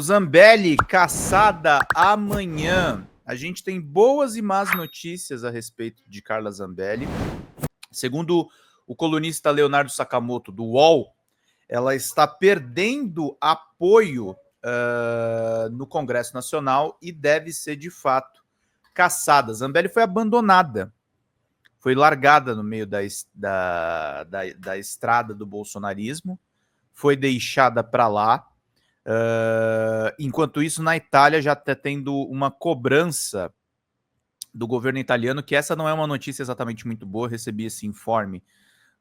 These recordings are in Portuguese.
Zambelli, caçada amanhã. A gente tem boas e más notícias a respeito de Carla Zambelli. Segundo o colunista Leonardo Sakamoto, do UOL, ela está perdendo apoio no Congresso Nacional e deve ser, de fato, caçada. Zambelli foi abandonada, foi largada no meio da estrada do bolsonarismo, foi deixada para lá. Enquanto isso, na Itália já está tendo uma cobrança do governo italiano, que essa não é uma notícia exatamente muito boa. Eu recebi esse informe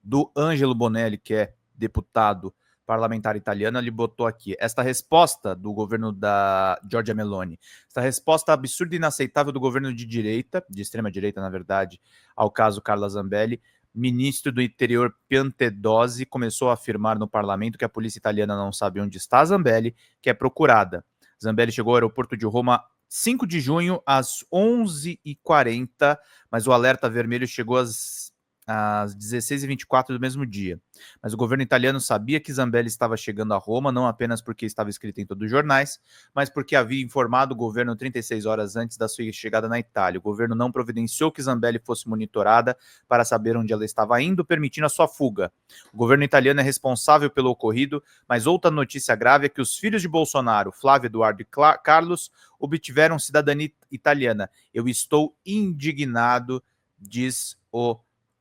do Angelo Bonelli, que é deputado parlamentar italiano. Ele botou aqui: esta resposta do governo da Giorgia Meloni, esta resposta absurda e inaceitável do governo de direita, de extrema direita, na verdade, ao caso Carla Zambelli. Ministro do Interior Piantedosi começou a afirmar no parlamento que a polícia italiana não sabe onde está a Zambelli, que é procurada. Zambelli chegou ao aeroporto de Roma 5 de junho, às 11h40, mas o alerta vermelho chegou às 16h24 do mesmo dia. Mas o governo italiano sabia que Zambelli estava chegando a Roma, não apenas porque estava escrito em todos os jornais, mas porque havia informado o governo 36 horas antes da sua chegada na Itália. O governo não providenciou que Zambelli fosse monitorada para saber onde ela estava indo, permitindo a sua fuga. O governo italiano é responsável pelo ocorrido, mas outra notícia grave é que os filhos de Bolsonaro, Flávio Eduardo e Carlos, obtiveram cidadania italiana. Eu estou indignado, diz o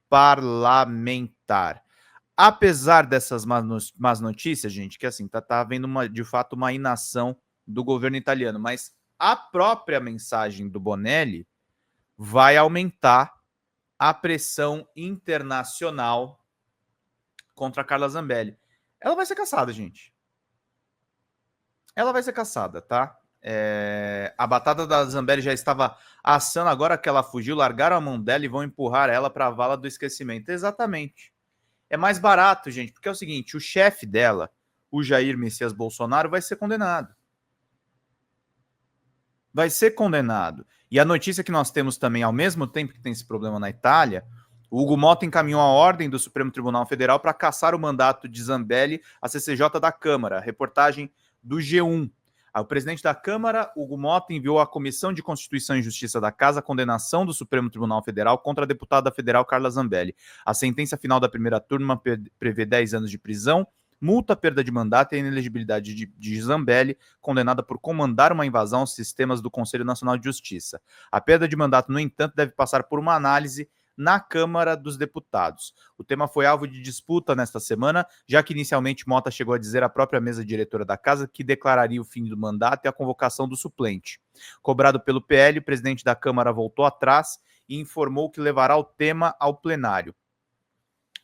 parlamentar. Apesar dessas más notícias, gente, que assim, tá havendo de fato uma inação do governo italiano, mas a própria mensagem do Bonelli vai aumentar a pressão internacional contra a Carla Zambelli. Ela vai ser caçada, gente. Ela vai ser caçada, tá? A batata da Zambelli já estava assando, agora que ela fugiu, largaram a mão dela e vão empurrar ela para a vala do esquecimento. Exatamente. É mais barato, gente, porque é o seguinte: o chefe dela, o Jair Messias Bolsonaro, vai ser condenado. Vai ser condenado. E a notícia que nós temos também, ao mesmo tempo que tem esse problema na Itália, o Hugo Mota encaminhou a ordem do Supremo Tribunal Federal para cassar o mandato de Zambelli à CCJ da Câmara. Reportagem do G1. O presidente da Câmara, Hugo Mota, enviou à Comissão de Constituição e Justiça da Casa a condenação do Supremo Tribunal Federal contra a deputada federal Carla Zambelli. A sentença final da primeira turma prevê 10 anos de prisão, multa, perda de mandato e inelegibilidade de Zambelli, condenada por comandar uma invasão aos sistemas do Conselho Nacional de Justiça. A perda de mandato, no entanto, deve passar por uma análise na Câmara dos Deputados. O tema foi alvo de disputa nesta semana, já que inicialmente Mota chegou a dizer à própria mesa diretora da Casa que declararia o fim do mandato e a convocação do suplente. Cobrado pelo PL, o presidente da Câmara voltou atrás e informou que levará o tema ao plenário.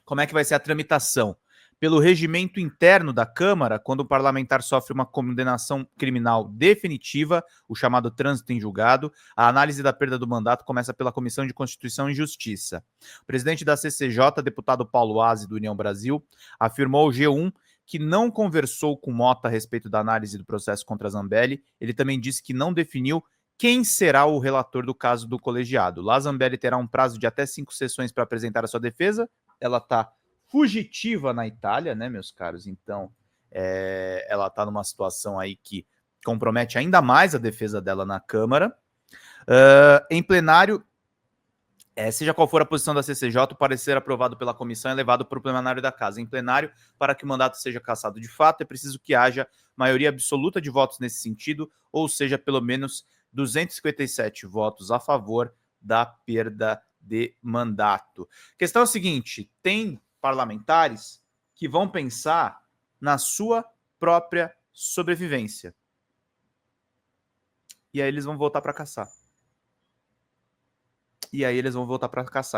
Como é que vai ser a tramitação? Pelo regimento interno da Câmara, quando o parlamentar sofre uma condenação criminal definitiva, o chamado trânsito em julgado, a análise da perda do mandato começa pela Comissão de Constituição e Justiça. O presidente da CCJ, deputado Paulo Aze, do União Brasil, afirmou ao G1 que não conversou com Mota a respeito da análise do processo contra Zambelli. Ele também disse que não definiu quem será o relator do caso do colegiado. Lá, Zambelli terá um prazo de até 5 sessões para apresentar a sua defesa. Ela está fugitiva na Itália, né, meus caros? Então, ela está numa situação aí que compromete ainda mais a defesa dela na Câmara. Em plenário, seja qual for a posição da CCJ, o parecer aprovado pela comissão é levado para o plenário da Casa. Em plenário, para que o mandato seja cassado de fato, é preciso que haja maioria absoluta de votos nesse sentido, ou seja, pelo menos 257 votos a favor da perda de mandato. A questão é a seguinte: tem parlamentares que vão pensar na sua própria sobrevivência. E aí eles vão voltar para caçar.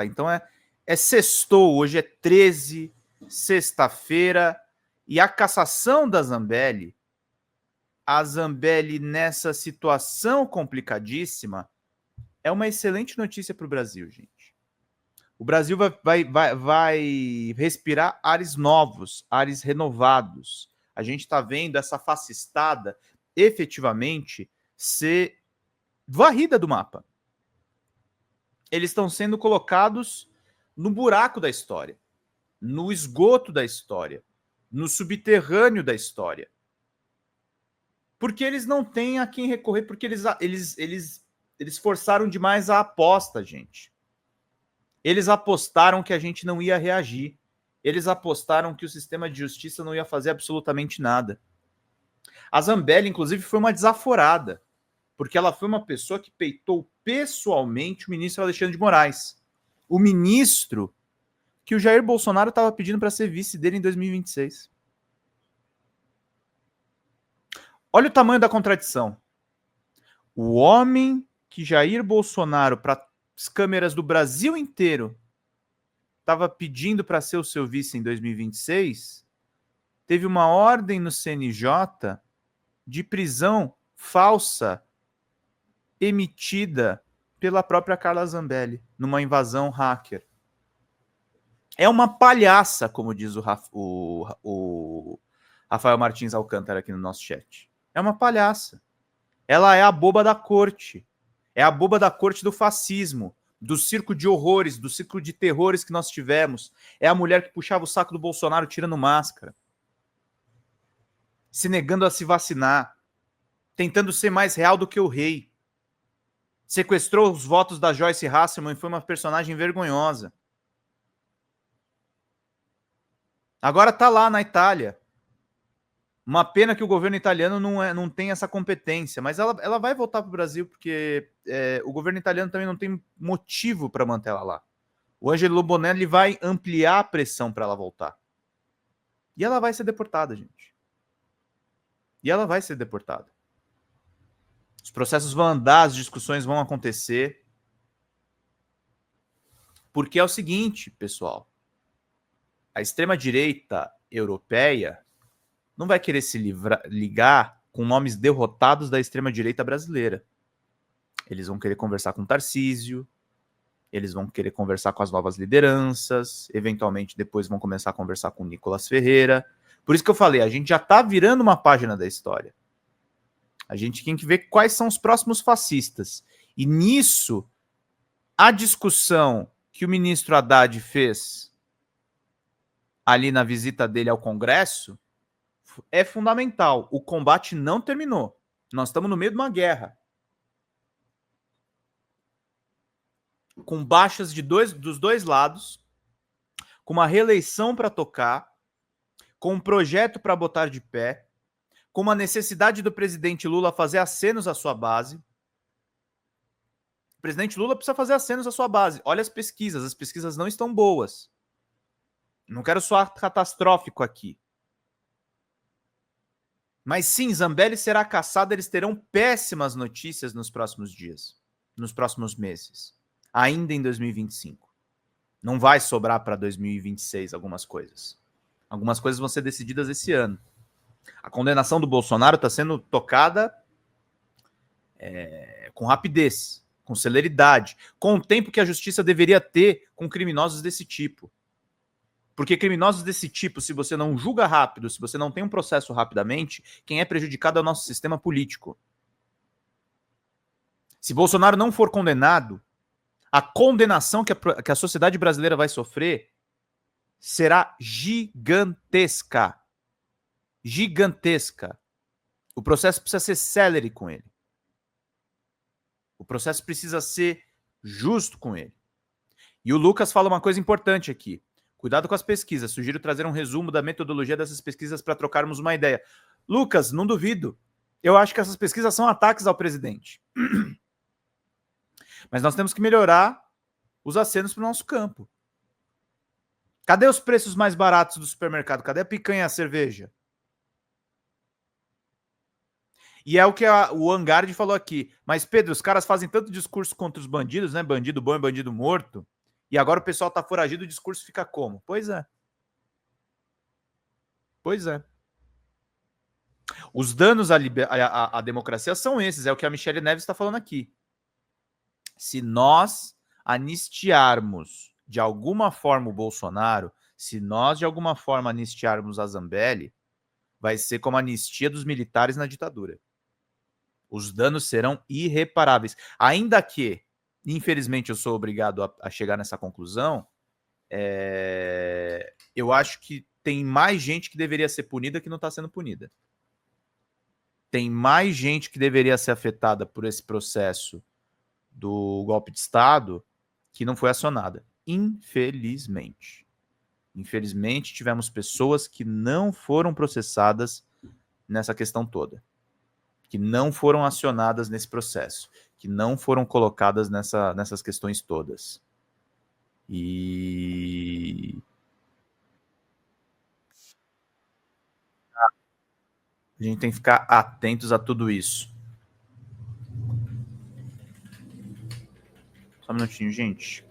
Então sextou, hoje é 13, sexta-feira, e a cassação da Zambelli, a Zambelli nessa situação complicadíssima, é uma excelente notícia para o Brasil, gente. O Brasil vai respirar ares novos, ares renovados. A gente está vendo essa fascistada efetivamente ser varrida do mapa. Eles estão sendo colocados no buraco da história, no esgoto da história, no subterrâneo da história. Porque eles não têm a quem recorrer, porque eles forçaram demais a aposta, gente. Eles apostaram que a gente não ia reagir. Eles apostaram que o sistema de justiça não ia fazer absolutamente nada. A Zambelli, inclusive, foi uma desaforada, porque ela foi uma pessoa que peitou pessoalmente o ministro Alexandre de Moraes. O ministro que o Jair Bolsonaro estava pedindo para ser vice dele em 2026. Olha o tamanho da contradição. O homem que Jair Bolsonaro, para as câmeras do Brasil inteiro, estava pedindo para ser o seu vice em 2026, teve uma ordem no CNJ de prisão falsa emitida pela própria Carla Zambelli, numa invasão hacker. É uma palhaça, como diz o Rafael Martins Alcântara aqui no nosso chat. É uma palhaça. Ela é a boba da corte. É a boba da corte do fascismo, do circo de horrores, do circo de terrores que nós tivemos. É a mulher que puxava o saco do Bolsonaro tirando máscara, se negando a se vacinar, tentando ser mais real do que o rei. Sequestrou os votos da Joyce Hasselman e foi uma personagem vergonhosa. Agora está lá na Itália. Uma pena que o governo italiano não tem essa competência, mas ela vai voltar para o Brasil porque o governo italiano também não tem motivo para manter ela lá. O Angelo Bonelli vai ampliar a pressão para ela voltar. E ela vai ser deportada, gente. E ela vai ser deportada. Os processos vão andar, as discussões vão acontecer. Porque é o seguinte, pessoal. A extrema-direita europeia não vai querer se ligar com nomes derrotados da extrema-direita brasileira. Eles vão querer conversar com Tarcísio, eles vão querer conversar com as novas lideranças, eventualmente depois vão começar a conversar com Nicolas Ferreira. Por isso que eu falei, a gente já está virando uma página da história. A gente tem que ver quais são os próximos fascistas. E nisso, a discussão que o ministro Haddad fez ali na visita dele ao Congresso é fundamental. O combate não terminou. Nós estamos no meio de uma guerra. Com baixas dos dois lados, com uma reeleição para tocar, com um projeto para botar de pé, com uma necessidade do presidente Lula fazer acenos à sua base. O presidente Lula precisa fazer acenos à sua base. Olha as pesquisas não estão boas. Não quero soar catastrófico aqui. Mas sim, Zambelli será caçado, eles terão péssimas notícias nos próximos dias, nos próximos meses, ainda em 2025. Não vai sobrar para 2026 algumas coisas. Algumas coisas vão ser decididas esse ano. A condenação do Bolsonaro está sendo tocada com rapidez, com celeridade, com o tempo que a justiça deveria ter com criminosos desse tipo. Porque criminosos desse tipo, se você não julga rápido, se você não tem um processo rapidamente, quem é prejudicado é o nosso sistema político. Se Bolsonaro não for condenado, a condenação que a sociedade brasileira vai sofrer será gigantesca. Gigantesca. O processo precisa ser célere com ele. O processo precisa ser justo com ele. E o Lucas fala uma coisa importante aqui. Cuidado com as pesquisas. Sugiro trazer um resumo da metodologia dessas pesquisas para trocarmos uma ideia. Lucas, não duvido. Eu acho que essas pesquisas são ataques ao presidente. Mas nós temos que melhorar os acenos para o nosso campo. Cadê os preços mais baratos do supermercado? Cadê a picanha e a cerveja? E é o que o Angard falou aqui. Mas, Pedro, os caras fazem tanto discurso contra os bandidos, né? Bandido bom e bandido morto. E agora o pessoal tá foragido, o discurso fica como? Pois é. Pois é. Os danos à democracia são esses. É o que a Michele Neves está falando aqui. Se nós anistiarmos de alguma forma o Bolsonaro, se nós de alguma forma anistiarmos a Zambelli, vai ser como a anistia dos militares na ditadura. Os danos serão irreparáveis. Ainda que, infelizmente, eu sou obrigado a chegar nessa conclusão, eu acho que tem mais gente que deveria ser punida que não está sendo punida. tem mais gente que deveria ser afetada por esse processo do golpe de Estado que não foi acionada. Infelizmente. Infelizmente, tivemos pessoas que não foram processadas nessa questão toda, que não foram acionadas nesse processo, que não foram colocadas nessas questões todas. E a gente tem que ficar atentos a tudo isso. Só um minutinho, gente.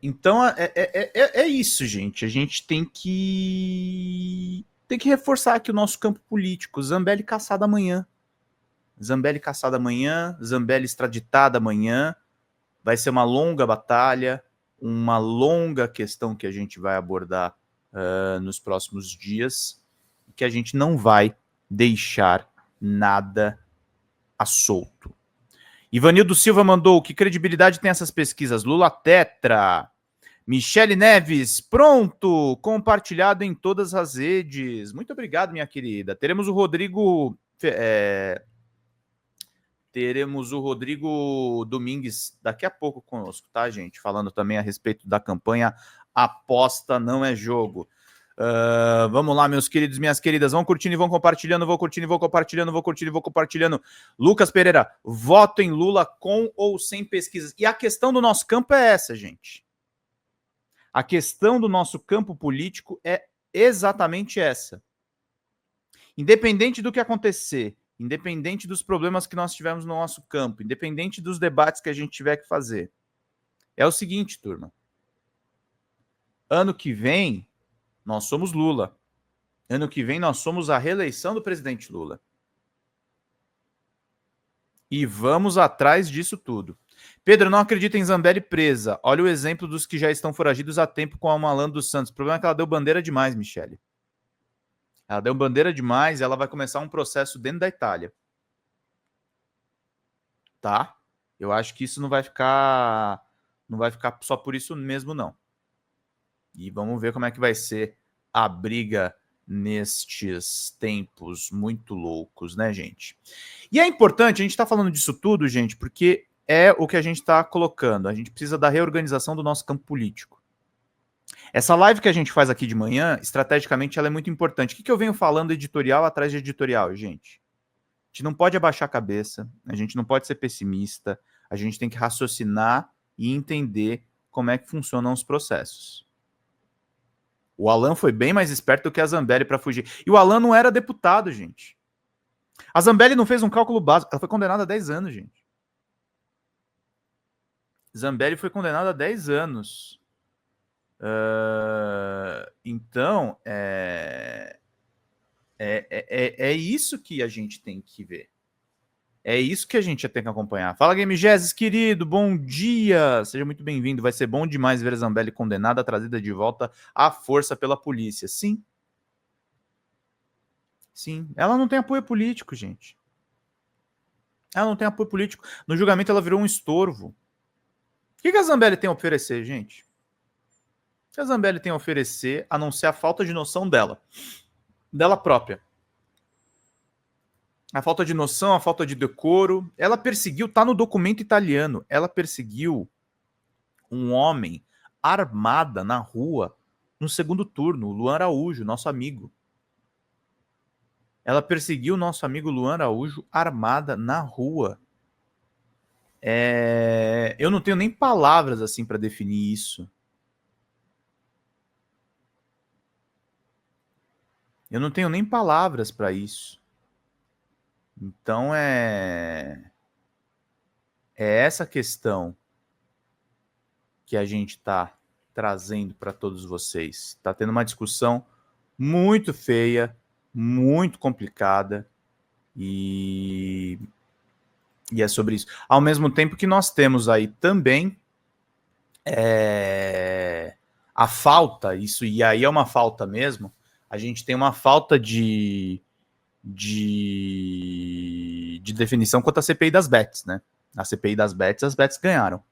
Então é isso, gente. A gente tem que reforçar aqui o nosso campo político. Zambelli caçado amanhã. Zambelli caçado amanhã, Zambelli extraditado amanhã. Vai ser uma longa batalha, uma longa questão que a gente vai abordar nos próximos dias, que a gente não vai deixar nada a solto. Ivanildo Silva mandou: que credibilidade tem essas pesquisas? Lula tetra. Michele Neves, pronto, compartilhado em todas as redes. Muito obrigado, minha querida. Teremos o Rodrigo Domingues daqui a pouco conosco, tá, gente? Falando também a respeito da campanha Aposta Não é Jogo. Vamos lá, meus queridos, minhas queridas. Vão curtindo e vão compartilhando. Vou curtindo e vou compartilhando. Vou curtindo e vou compartilhando. Lucas Pereira, voto em Lula com ou sem pesquisas. E a questão do nosso campo é essa, gente. A questão do nosso campo político é exatamente essa. Independente do que acontecer, independente dos problemas que nós tivemos no nosso campo, independente dos debates que a gente tiver que fazer, é o seguinte, turma. Ano que vem, nós somos Lula. Ano que vem, nós somos a reeleição do presidente Lula. E vamos atrás disso tudo. Pedro, não acredita em Zambelli presa. Olha o exemplo dos que já estão foragidos há tempo com a Malan dos Santos. O problema é que ela deu bandeira demais, Michele. Ela deu bandeira demais e ela vai começar um processo dentro da Itália. Tá? Eu acho que isso não vai ficar só por isso mesmo, não. E vamos ver como é que vai ser a briga nestes tempos muito loucos, né, gente? E é importante, a gente tá falando disso tudo, gente, porque é o que a gente tá colocando. A gente precisa da reorganização do nosso campo político. Essa live que a gente faz aqui de manhã, estrategicamente, ela é muito importante. O que eu venho falando editorial atrás de editorial, gente? A gente não pode abaixar a cabeça, a gente não pode ser pessimista, a gente tem que raciocinar e entender como é que funcionam os processos. O Alan foi bem mais esperto do que a Zambelli para fugir. E o Alan não era deputado, gente. A Zambelli não fez um cálculo básico. Ela foi condenada a 10 anos, gente. Zambelli foi condenada a 10 anos. Então, é isso que a gente tem que ver. É isso que a gente tem que acompanhar. Fala, Game Jesus, querido, bom dia. Seja muito bem-vindo. Vai ser bom demais ver a Zambelli condenada, trazida de volta à força pela polícia. Sim. Sim. Ela não tem apoio político, gente. Ela não tem apoio político. No julgamento, ela virou um estorvo. O que a Zambelli tem a oferecer, gente? O que a Zambelli tem a oferecer, a não ser a falta de noção dela própria? A falta de noção, a falta de decoro. Ela perseguiu, tá no documento italiano, ela perseguiu um homem armada na rua no segundo turno, o Luan Araújo, nosso amigo. Ela perseguiu o nosso amigo Luan Araújo armada na rua. Eu não tenho nem palavras assim para definir isso. Eu não tenho nem palavras para isso. Então é essa questão que a gente está trazendo para todos vocês. Está tendo uma discussão muito feia, muito complicada, e é sobre isso. Ao mesmo tempo que nós temos aí também a falta, isso, e aí é uma falta mesmo, a gente tem uma falta de definição quanto à CPI das bets, né? Na CPI das bets, as bets ganharam.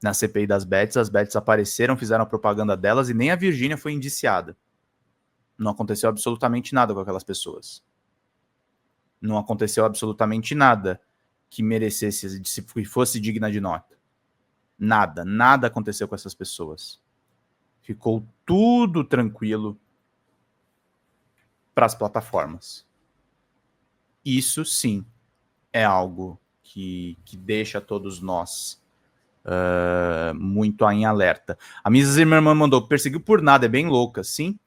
Na CPI das bets, as bets apareceram, fizeram a propaganda delas e nem a Virgínia foi indiciada. Não aconteceu absolutamente nada com aquelas pessoas. Não aconteceu absolutamente nada que merecesse, se fosse digna de nota. Nada aconteceu com essas pessoas. Ficou tudo tranquilo para as plataformas. Isso sim é algo que deixa todos nós muito em alerta. A Misa Zimmermann mandou, perseguiu por nada, é bem louca, sim,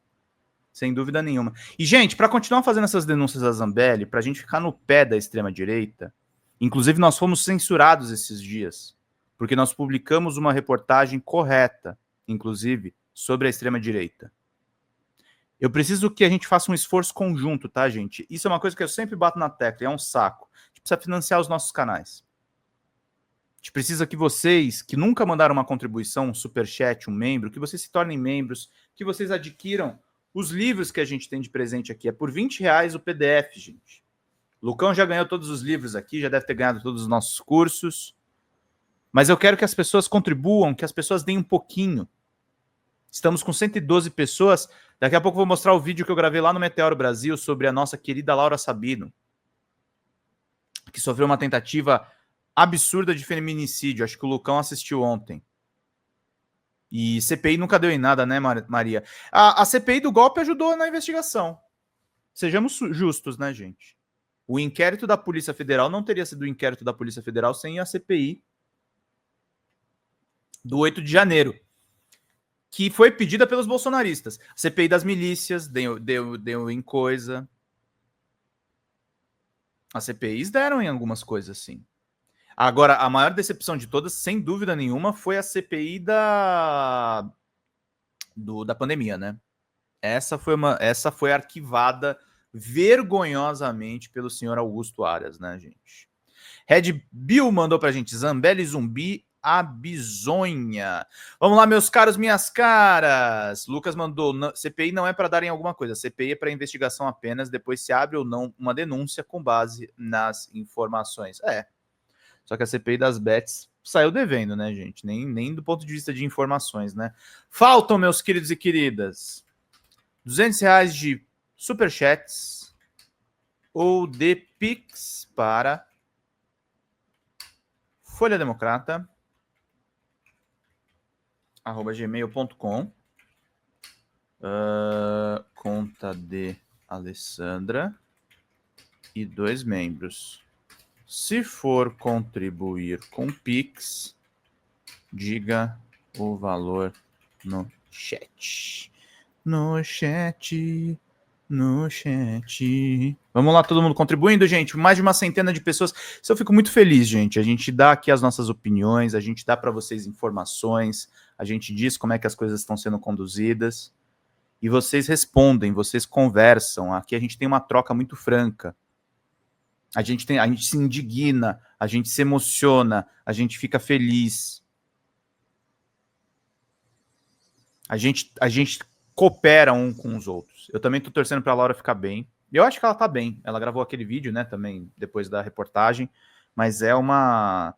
sem dúvida nenhuma. E, gente, para continuar fazendo essas denúncias da Zambelli, para a gente ficar no pé da extrema-direita, inclusive nós fomos censurados esses dias, porque nós publicamos uma reportagem correta, inclusive, sobre a extrema-direita. Eu preciso que a gente faça um esforço conjunto, tá, gente? Isso é uma coisa que eu sempre bato na tecla, é um saco. A gente precisa financiar os nossos canais. A gente precisa que vocês, que nunca mandaram uma contribuição, um superchat, um membro, que vocês se tornem membros, que vocês adquiram os livros que a gente tem de presente aqui. É por R$20 o PDF, gente. Lucão já ganhou todos os livros aqui, já deve ter ganhado todos os nossos cursos. Mas eu quero que as pessoas contribuam, que as pessoas deem um pouquinho. Estamos com 112 pessoas. Daqui a pouco eu vou mostrar o vídeo que eu gravei lá no Meteoro Brasil sobre a nossa querida Laura Sabino, que sofreu uma tentativa absurda de feminicídio. Acho que o Lucão assistiu ontem. E CPI nunca deu em nada, né, Maria? A CPI do golpe ajudou na investigação. Sejamos justos, né, gente? O inquérito da Polícia Federal não teria sido o inquérito da Polícia Federal sem a CPI do 8 de janeiro, que foi pedida pelos bolsonaristas. A CPI das milícias deu em coisa. As CPIs deram em algumas coisas, sim. Agora, a maior decepção de todas, sem dúvida nenhuma, foi a CPI da pandemia, né? Essa foi arquivada vergonhosamente pelo senhor Augusto Aras, né, gente? Red Bill mandou pra gente, Zambelli Zumbi, a bizonha. Vamos lá, meus caros, minhas caras. Lucas mandou, CPI não é para dar em alguma coisa, CPI é para investigação apenas, depois se abre ou não uma denúncia com base nas informações. Só que a CPI das bets saiu devendo, né, gente? Nem do ponto de vista de informações, né? Faltam, meus queridos e queridas, R$200 de superchats ou de Pix para Folha Democrata @gmail.com, conta de Alessandra e 2 membros. Se for contribuir com Pix, diga o valor no chat. No chat. Vamos lá, todo mundo contribuindo, gente. Mais de uma centena de pessoas. Isso eu fico muito feliz, gente. A gente dá aqui as nossas opiniões, a gente dá para vocês informações, a gente diz como é que as coisas estão sendo conduzidas. E vocês respondem, vocês conversam. Aqui a gente tem uma troca muito franca. A gente se indigna, a gente se emociona, a gente fica feliz. A gente coopera um com os outros. Eu também tô torcendo pra Laura ficar bem. Eu acho que ela tá bem. Ela gravou aquele vídeo, né, também, depois da reportagem. Mas é uma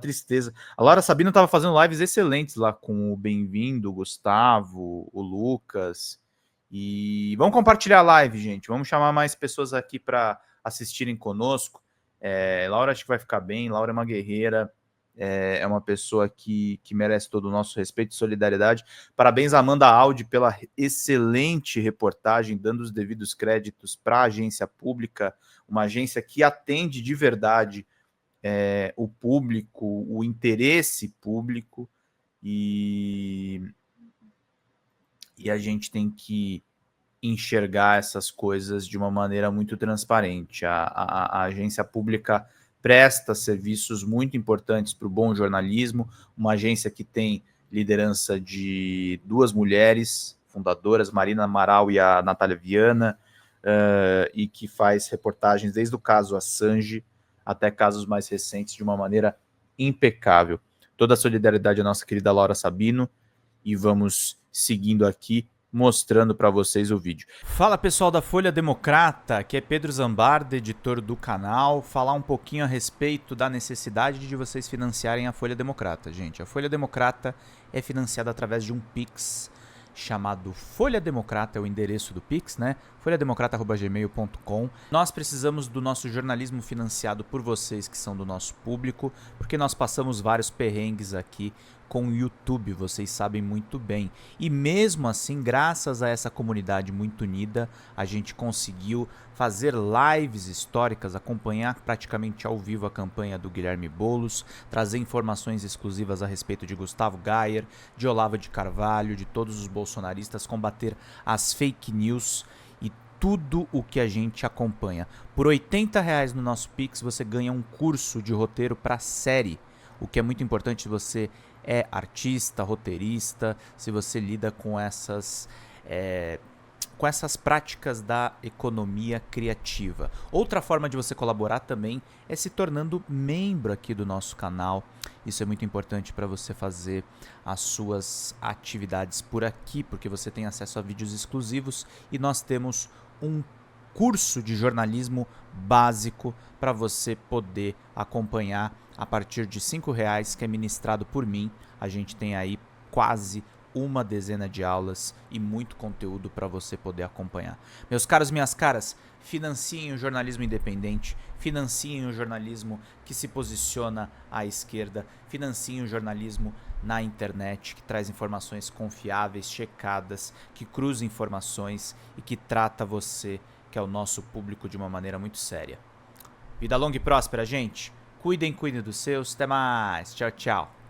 tristeza. A Laura Sabino tava fazendo lives excelentes lá com o Bem-vindo, o Gustavo, o Lucas. E vamos compartilhar a live, gente. Vamos chamar mais pessoas aqui para assistirem conosco. Laura acho que vai ficar bem. Laura é uma guerreira. É uma pessoa que merece todo o nosso respeito e solidariedade. Parabéns a Amanda Audi pela excelente reportagem, dando os devidos créditos para a agência pública, uma agência que atende de verdade o público, o interesse público, e a gente tem que enxergar essas coisas de uma maneira muito transparente. A agência pública presta serviços muito importantes para o bom jornalismo, uma agência que tem liderança de 2 mulheres fundadoras, Marina Amaral e a Natália Viana, e que faz reportagens desde o caso Assange até casos mais recentes de uma maneira impecável. Toda a solidariedade à nossa querida Laura Sabino, e vamos seguindo aqui, mostrando para vocês o vídeo. Fala, pessoal da Folha Democrata, aqui é Pedro Zambarda, editor do canal, falar um pouquinho a respeito da necessidade de vocês financiarem a Folha Democrata, gente. A Folha Democrata é financiada através de um Pix. chamado Folha Democrata, é o endereço do Pix, né? folhademocrata@gmail.com. Nós precisamos do nosso jornalismo financiado por vocês que são do nosso público, porque nós passamos vários perrengues aqui com o YouTube, vocês sabem muito bem. E mesmo assim, graças a essa comunidade muito unida, a gente conseguiu fazer lives históricas, acompanhar praticamente ao vivo a campanha do Guilherme Boulos, trazer informações exclusivas a respeito de Gustavo Gayer, de Olavo de Carvalho, de todos os bolsonaristas, combater as fake news e tudo o que a gente acompanha. Por R$80 no nosso Pix você ganha um curso de roteiro para série, o que é muito importante se você é artista, roteirista, se você lida com essas práticas da economia criativa. Outra forma de você colaborar também é se tornando membro aqui do nosso canal. Isso é muito importante para você fazer as suas atividades por aqui, porque você tem acesso a vídeos exclusivos e nós temos um curso de jornalismo básico para você poder acompanhar a partir de R$5, que é ministrado por mim. A gente tem aí quase uma dezena de aulas e muito conteúdo para você poder acompanhar. Meus caros, minhas caras, financiem o jornalismo independente, financiem o jornalismo que se posiciona à esquerda, financiem o jornalismo na internet, que traz informações confiáveis, checadas, que cruza informações e que trata você, que é o nosso público, de uma maneira muito séria. Vida longa e próspera, gente. Cuidem dos seus. Até mais. Tchau, tchau.